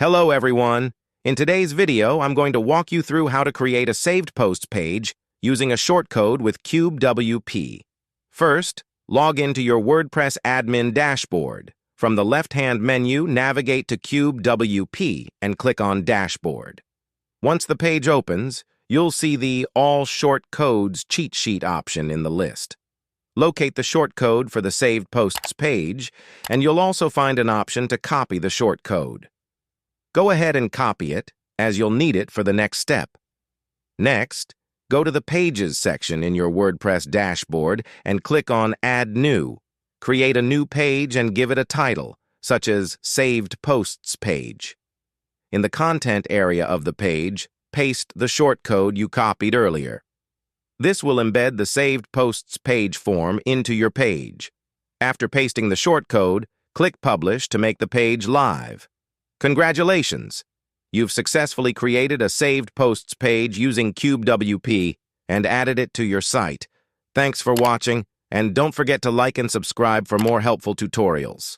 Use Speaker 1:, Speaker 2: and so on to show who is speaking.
Speaker 1: Hello everyone! In today's video, I'm going to walk you through how to create a saved posts page using a shortcode with CubeWP. First, log into your WordPress admin dashboard. From the left-hand menu, navigate to CubeWP and click on Dashboard. Once the page opens, you'll see the All Shortcodes cheat sheet option in the list. Locate the shortcode for the saved posts page, and you'll also find an option to copy the shortcode. Go ahead and copy it, as you'll need it for the next step. Next, go to the Pages section in your WordPress dashboard and click on Add New. Create a new page and give it a title, such as Saved Posts Page. In the content area of the page, paste the shortcode you copied earlier. This will embed the Saved Posts page form into your page. After pasting the shortcode, click Publish to make the page live. Congratulations! You've successfully created a saved posts page using CubeWP and added it to your site. Thanks for watching, and don't forget to like and subscribe for more helpful tutorials.